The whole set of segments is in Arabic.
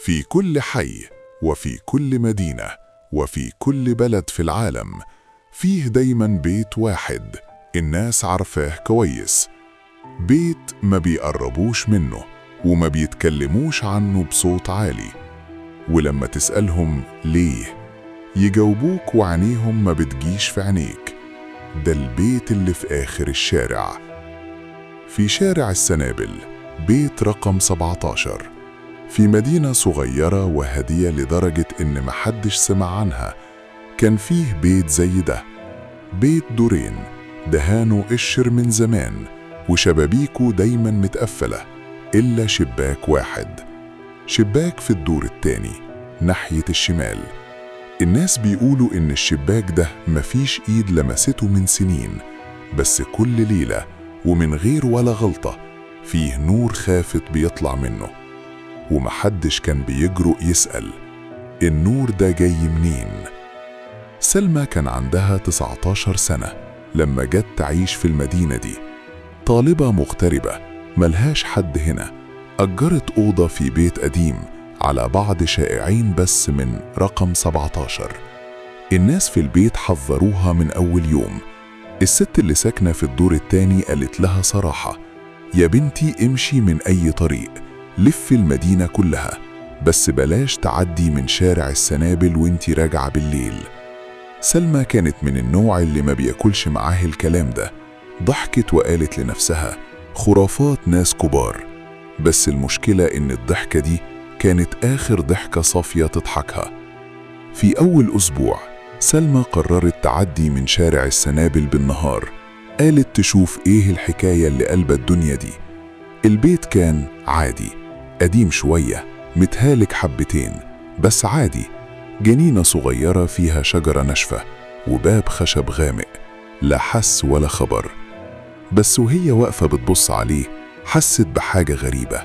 في كل حي وفي كل مدينة وفي كل بلد في العالم فيه دايما بيت واحد الناس عارفاه كويس، بيت ما بيقربوش منه وما بيتكلموش عنه بصوت عالي، ولما تسألهم ليه يجاوبوك وعينيهم ما بتجيش في عينيك. ده البيت اللي في آخر الشارع، في شارع السنابل، بيت رقم 17 في مدينة صغيرة وهادية لدرجة إن محدش سمع عنها. كان فيه بيت زي ده، بيت دورين دهانه قشر من زمان وشبابيكه دايما متقفلة إلا شباك واحد، شباك في الدور التاني ناحية الشمال. الناس بيقولوا إن الشباك ده مفيش إيد لمسته من سنين، بس كل ليلة ومن غير ولا غلطة فيه نور خافت بيطلع منه، ومحدش كان بيجرؤ يسأل النور ده جاي منين. سلمى كان عندها 19 سنة لما جت تعيش في المدينة دي، طالبة مغتربة ملهاش حد هنا، أجرت أوضة في بيت قديم على بعض شائعين بس من رقم 17. الناس في البيت حذروها من أول يوم. الست اللي ساكنة في الدور التاني قالت لها صراحة: يا بنتي امشي من أي طريق، لف المدينة كلها، بس بلاش تعدي من شارع السنابل وانتي راجعة بالليل. سلمى كانت من النوع اللي ما بياكلش معاه الكلام ده، ضحكت وقالت لنفسها خرافات ناس كبار. بس المشكلة إن الضحكة دي كانت آخر ضحكة صافية تضحكها. في أول أسبوع سلمى قررت تعدي من شارع السنابل بالنهار، قالت تشوف إيه الحكاية اللي قلب الدنيا دي. البيت كان عادي، قديم شوية، متهالك حبتين بس عادي، جنينة صغيرة فيها شجرة ناشفة وباب خشب غامق، لا حس ولا خبر. بس وهي واقفة بتبص عليه حست بحاجة غريبة،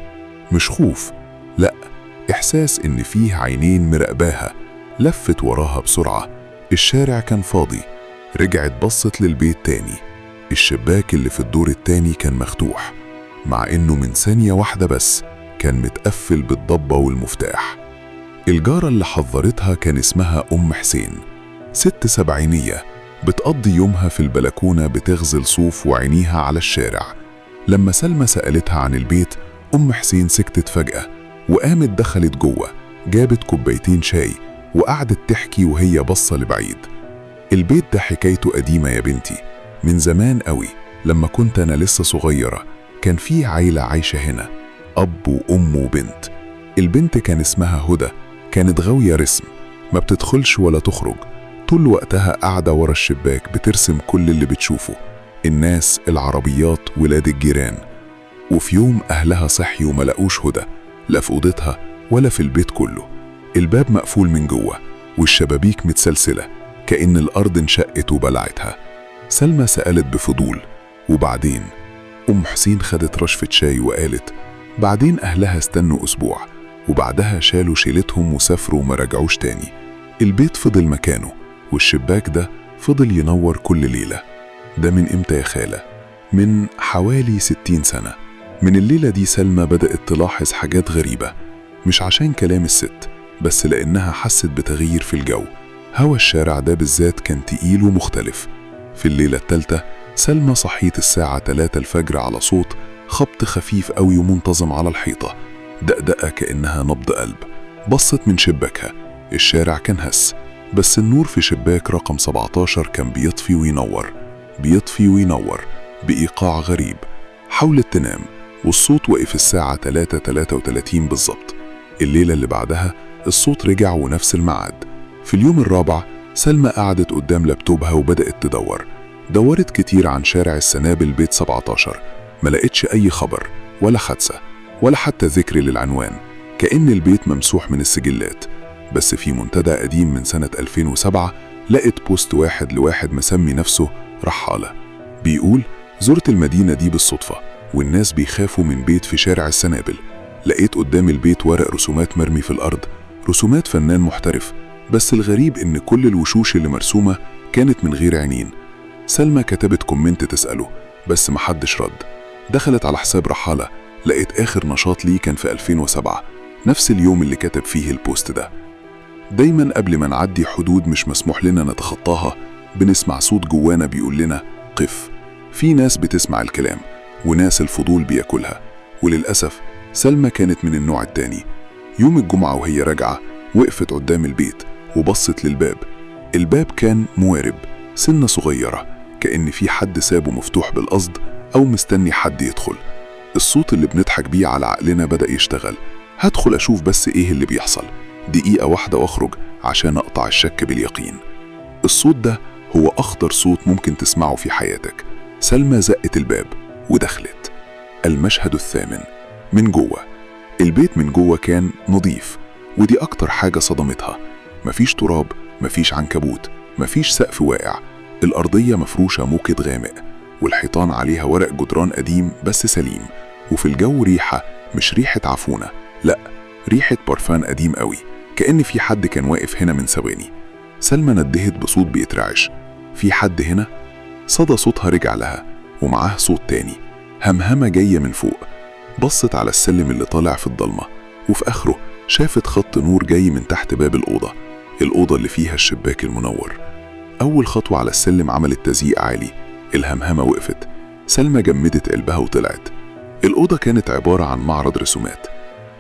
مش خوف، لأ، إحساس إن فيه عينين مراقباها. لفت وراها بسرعة، الشارع كان فاضي. رجعت بصت للبيت تاني، الشباك اللي في الدور التاني كان مفتوح، مع إنه من ثانية واحدة بس كان متقفل بالضبة والمفتاح. الجارة اللي حذرتها كان اسمها أم حسين، ست سبعينية بتقضي يومها في البلكونة بتغزل صوف وعينيها على الشارع. لما سلمى سألتها عن البيت، أم حسين سكتت فجأة وقامت دخلت جوه، جابت كوبايتين شاي وقعدت تحكي وهي بصة لبعيد. البيت ده حكايته قديمة يا بنتي، من زمان قوي، لما كنت أنا لسه صغيرة كان فيه عيلة عايشة هنا، أب وأم وبنت. البنت كان اسمها هدى، كانت غاوية رسم، ما بتدخلش ولا تخرج، طول وقتها قاعدة ورا الشباك بترسم كل اللي بتشوفه، الناس، العربيات، ولاد الجيران. وفي يوم أهلها صحيوا وما لقوش هدى، لا في أوضتها ولا في البيت كله. الباب مقفول من جوه والشبابيك متسلسلة كأن الأرض انشقت وبلعتها. سلمى سألت بفضول: وبعدين؟ أم حسين خدت رشفة شاي وقالت: بعدين أهلها استنوا أسبوع، وبعدها شالوا شيلتهم وسافروا وما رجعوش تاني. البيت فضل مكانه والشباك ده فضل ينور كل ليلة. ده من إمتى يا خالة؟ من حوالي 60 سنة. من الليلة دي سلمى بدأت تلاحظ حاجات غريبة، مش عشان كلام الست، بس لأنها حست بتغيير في الجو. هوا الشارع ده بالذات كان تقيل ومختلف. في الليلة الثالثة سلمى صحيت الساعة 3 الفجر على صوت خبط خفيف قوي ومنتظم على الحيطة، دقدقة كأنها نبض قلب. بصت من شباكها، الشارع كان هس، بس النور في شباك رقم 17 كان بيطفي وينور، بيطفي وينور بإيقاع غريب. حاولت تنام والصوت وقف الساعة 3:33 بالظبط. الليلة اللي بعدها الصوت رجع ونفس الميعاد. في اليوم الرابع سلمى قعدت قدام لابتوبها وبدأت تدور. دورت كتير عن شارع السنابل بيت 17، ما لقتش أي خبر ولا حادثة ولا حتى ذكر للعنوان، كأن البيت ممسوح من السجلات. بس في منتدى قديم من سنة 2007 لقت بوست واحد لواحد مسمي نفسه رحالة، بيقول: زرت المدينة دي بالصدفة والناس بيخافوا من بيت في شارع السنابل. لقيت قدام البيت ورق رسومات مرمي في الأرض، رسومات فنان محترف، بس الغريب إن كل الوشوش اللي مرسومة كانت من غير عينين. سلمى كتبت كومنت تسأله بس محدش رد. دخلت على حساب رحالة، لقيت آخر نشاط ليه كان في 2007، نفس اليوم اللي كتب فيه البوست ده. دايما قبل ما نعدي حدود مش مسموح لنا نتخطاها بنسمع صوت جوانا بيقول لنا قف. في ناس بتسمع الكلام وناس الفضول بياكلها، وللأسف سلمى كانت من النوع التاني. يوم الجمعة وهي راجعة وقفت قدام البيت وبصت للباب. الباب كان موارب، سنة صغيرة، كأن في حد سابه مفتوح بالقصد أو مستني حد يدخل. الصوت اللي بنضحك بيه على عقلنا بدأ يشتغل. هدخل أشوف بس إيه اللي بيحصل، دقيقة واحدة وأخرج عشان أقطع الشك باليقين. الصوت ده هو أخطر صوت ممكن تسمعه في حياتك. سلمى زقت الباب ودخلت. المشهد الثامن. من جوه. البيت من جوه كان نظيف، ودي أكتر حاجة صدمتها. مفيش تراب، مفيش عنكبوت، مفيش سقف واقع. الأرضية مفروشة موكد غامق، والحيطان عليها ورق جدران قديم بس سليم. وفي الجو ريحة، مش ريحة عفونة، لأ، ريحة برفان قديم قوي، كأن في حد كان واقف هنا من ثواني. سلمى ندهت بصوت بيترعش. في حد هنا؟ صدى صوتها رجع لها، ومعاه صوت تاني، همهمة جاية من فوق. بصت على السلم اللي طالع في الضلمة، وفي آخره شافت خط نور جاي من تحت باب الأوضة اللي فيها الشباك المنور. أول خطوة على السلم عملت تزييق عالي. الهمهمة وقفت. سلمى جمدت قلبها وطلعت. الأوضة كانت عبارة عن معرض رسومات،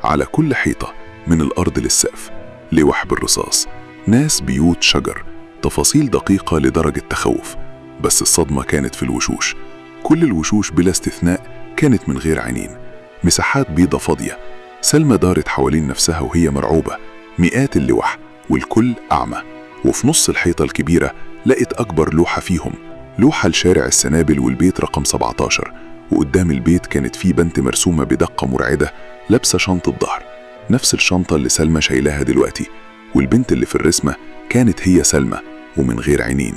على كل حيطة من الأرض للسقف لوح بالرصاص، ناس، بيوت، شجر، تفاصيل دقيقة لدرجة تخوف. بس الصدمة كانت في الوشوش. كل الوشوش بلا استثناء كانت من غير عينين، مساحات بيضة فاضية. سلمى دارت حوالين نفسها وهي مرعوبة. مئات اللوح والكل أعمى. وفي نص الحيطة الكبيرة لقت أكبر لوحة فيهم، لوحة لشارع السنابل والبيت رقم 17. وقدام البيت كانت في بنت مرسومة بدقة مرعدة، لابسة شنطة ظهر، نفس الشنطة اللي سلمى شايلاها دلوقتي. والبنت اللي في الرسمة كانت هي سلمى ومن غير عينين.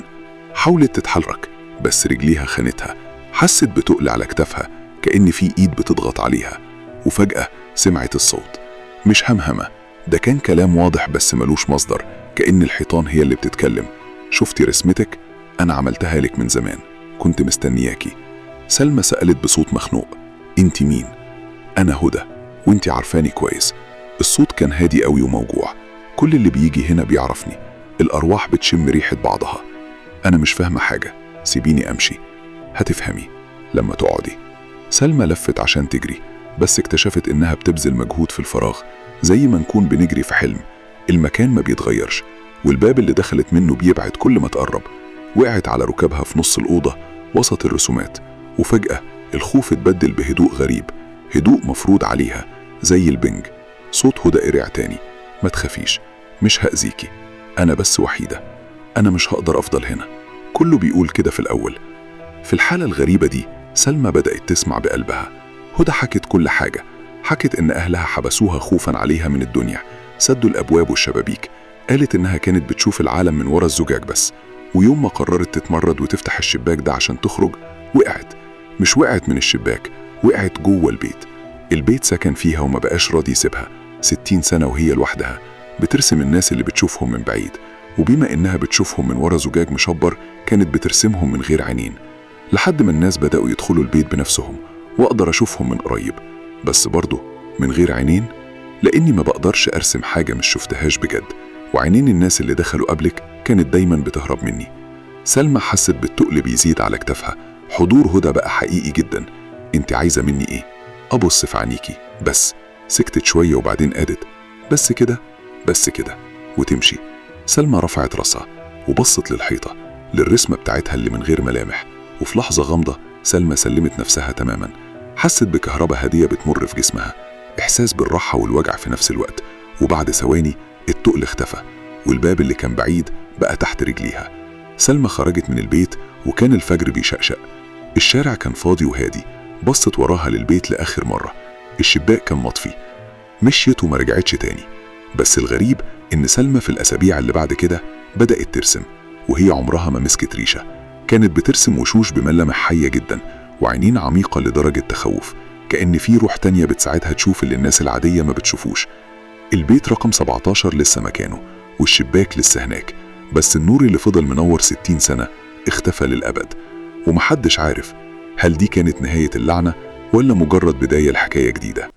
حاولت تتحرك بس رجليها خانتها. حست بتقل على كتافها، كأن في إيد بتضغط عليها. وفجأة سمعت الصوت، مش همهمة، ده كان كلام واضح بس ملوش مصدر، كأن الحيطان هي اللي بتتكلم. شفتي رسمتك؟ أنا عملتها لك من زمان، كنت مستنياكي. سلمى سألت بصوت مخنوق، انت مين؟ أنا هدى، وانت عارفاني كويس. الصوت كان هادي قوي وموجوع. كل اللي بيجي هنا بيعرفني، الأرواح بتشم ريحة بعضها. أنا مش فاهمة حاجة، سيبيني أمشي. هتفهمي لما تقعدي. سلمى لفت عشان تجري، بس اكتشفت إنها بتبذل مجهود في الفراغ، زي ما نكون بنجري في حلم. المكان ما بيتغيرش، والباب اللي دخلت منه بيبعد كل ما تقرب. وقعت على ركابها في نص الأوضة وسط الرسومات، وفجأة الخوف اتبدل بهدوء غريب، هدوء مفروض عليها زي البنج. صوت هدى رجع تاني، ما تخافيش، مش هأذيكي، أنا بس وحيدة، أنا مش هقدر أفضل هنا. كله بيقول كده في الأول. في الحالة الغريبة دي سلمى بدأت تسمع بقلبها. هدى حكت كل حاجة، حكت إن أهلها حبسوها خوفا عليها من الدنيا، سدوا الأبواب والشبابيك. قالت إنها كانت بتشوف العالم من ورا الزجاج بس، ويوم ما قررت تتمرد وتفتح الشباك ده عشان تخرج وقعت. مش وقعت من الشباك، وقعت جوه البيت. البيت سكن فيها وما بقاش راضي يسيبها. 60 سنة وهي لوحدها بترسم الناس اللي بتشوفهم من بعيد، وبما إنها بتشوفهم من ورا زجاج مشبر كانت بترسمهم من غير عينين. لحد ما الناس بدأوا يدخلوا البيت بنفسهم وأقدر أشوفهم من قريب، بس برضه من غير عينين، لأني ما بقدرش أرسم حاجة مش شفتهاش بجد، وعينين الناس اللي دخلوا قبلك كانت دايما بتهرب مني. سلمى حست بالتقل بيزيد على كتافها. حضور هدى بقى حقيقي جدا. انت عايزة مني ايه؟ أبص في عينيكي بس. سكتت شوية وبعدين قالت بس كده، بس كده، وتمشي. سلمى رفعت راسها وبصت للحيطة، للرسمة بتاعتها اللي من غير ملامح. وفي لحظة غامضة سلمى سلمت نفسها تماما. حست بكهرباء هادية بتمر في جسمها، إحساس بالراحة والوجع في نفس الوقت. وبعد ثواني التقل اختفى، والباب اللي كان بعيد بقى تحت رجليها. سلمى خرجت من البيت وكان الفجر بيشقشق. الشارع كان فاضي وهادي. بصت وراها للبيت لآخر مرة، الشباك كان مطفي. مشيت وما رجعتش تاني. بس الغريب إن سلمى في الأسابيع اللي بعد كده بدأت ترسم، وهي عمرها ما مسكت ريشة. كانت بترسم وشوش بملامح حية جدا، وعينين عميقة لدرجة تخوف، كأن في روح تانية بتساعدها تشوف اللي الناس العادية ما بتشوفوش. البيت رقم 17 لسه مكانه، والشباك لسه هناك، بس النور اللي فضل منور 60 سنة اختفى للأبد. ومحدش عارف هل دي كانت نهاية اللعنة ولا مجرد بداية لحكاية جديدة.